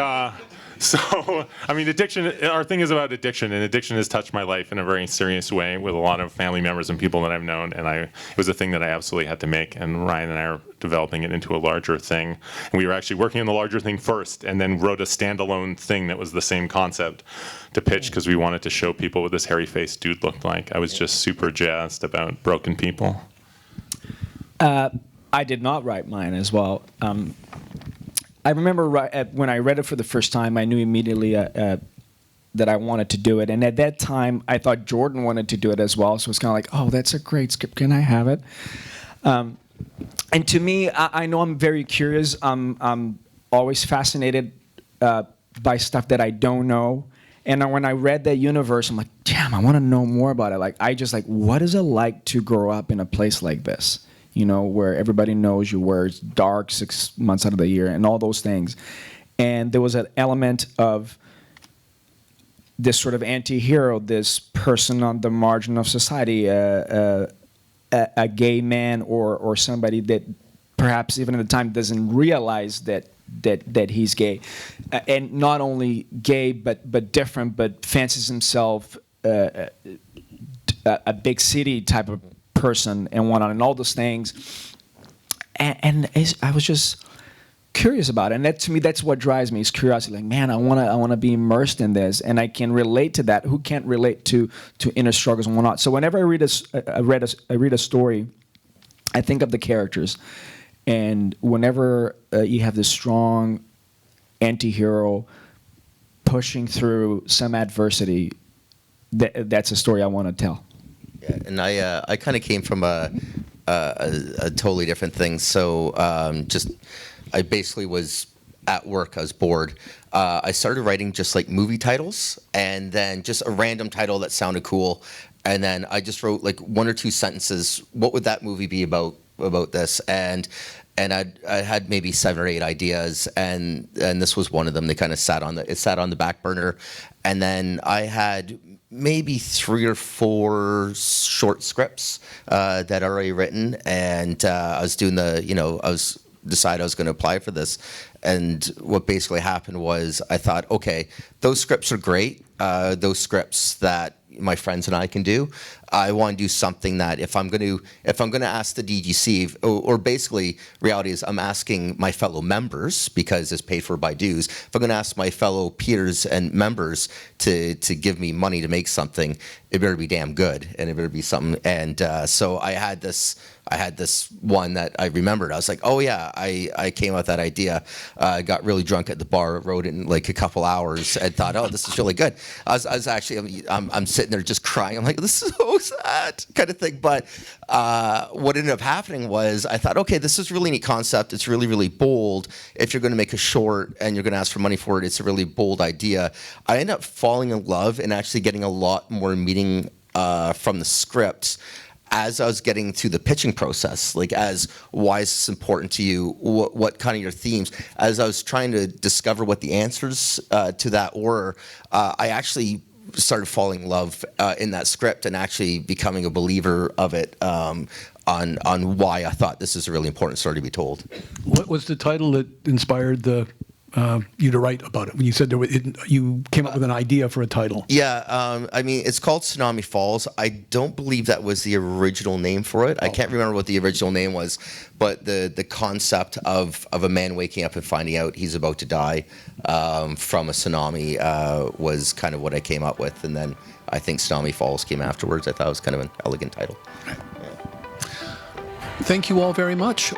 So, I mean, addiction, our thing is about addiction, and addiction has touched my life in a very serious way with a lot of family members and people that I've known, and it was a thing that I absolutely had to make, and Ryan and I are developing it into a larger thing. And we were actually working on the larger thing first, and then wrote a standalone thing that was the same concept to pitch, because we wanted to show people what this hairy-faced dude looked like. I was just super jazzed about broken people. I did not write mine as well. I remember when I read it for the first time, I knew immediately that I wanted to do it. And at that time, I thought Jordan wanted to do it as well. So it's kind of like, oh, that's a great script. Can I have it? And to me, I know I'm very curious. I'm always fascinated by stuff that I don't know. And when I read that universe, I'm like, damn, I want to know more about it. Like, what is it like to grow up in a place like this? You know, where everybody knows you, where it's dark 6 months out of the year, and all those things. And there was an element of this sort of anti-hero, this person on the margin of society, a gay man or somebody that perhaps even at the time doesn't realize that he's gay. And not only gay, but different, but fancies himself a big city type of person and whatnot, and all those things, and I was just curious about it, and that to me, that's what drives me, is curiosity. Like, man, I wanna be immersed in this, and I can relate to that. Who can't relate to inner struggles and whatnot? So whenever I read a story, I think of the characters, and whenever you have this strong anti-hero pushing through some adversity, that's a story I want to tell. Yeah, and I kind of came from a totally different thing. So I basically was at work. I was bored. I started writing just like movie titles, and then just a random title that sounded cool, and then I just wrote like 1 or 2 sentences. What would that movie be about this? And I had maybe 7 or 8 ideas, and this was one of them. They kind of sat on the back burner, and then I had maybe 3 or 4 short scripts that are already written, and I was doing decided I was going to apply for this. And what basically happened was I thought, okay, those scripts are great. Those scripts that my friends and I can do. I want to do something that if I'm going to ask the DGC, or basically reality is I'm asking my fellow members, because it's paid for by dues. If I'm going to ask my fellow peers and members to give me money to make something, it better be damn good, and it better be something. And so I had this one that I remembered. I was like, oh yeah, I came up with that idea. I got really drunk at the bar, wrote it in like a couple hours, and thought, oh, this is really good. I was actually, I'm sitting there just crying. I'm like, this is so sad, kind of thing. But what ended up happening was I thought, okay, this is a really neat concept. It's really, really bold. If you're going to make a short and you're going to ask for money for it, it's a really bold idea. I ended up falling in love and actually getting a lot more meaning from the script as I was getting through the pitching process, like as why is this important to you, what kind of your themes, as I was trying to discover what the answers to that were, I actually started falling in love in that script and actually becoming a believer of it on why I thought this is a really important story to be told. What was the title that inspired you to write about it? When you said you came up with an idea for a title. Yeah, I mean, it's called TSUNAMI Falls. I don't believe that was the original name for it. I can't remember what the original name was, but the concept of a man waking up and finding out he's about to die from a tsunami was kind of what I came up with, and then I think TSUNAMI Falls came afterwards. I thought it was kind of an elegant title. Thank you all very much.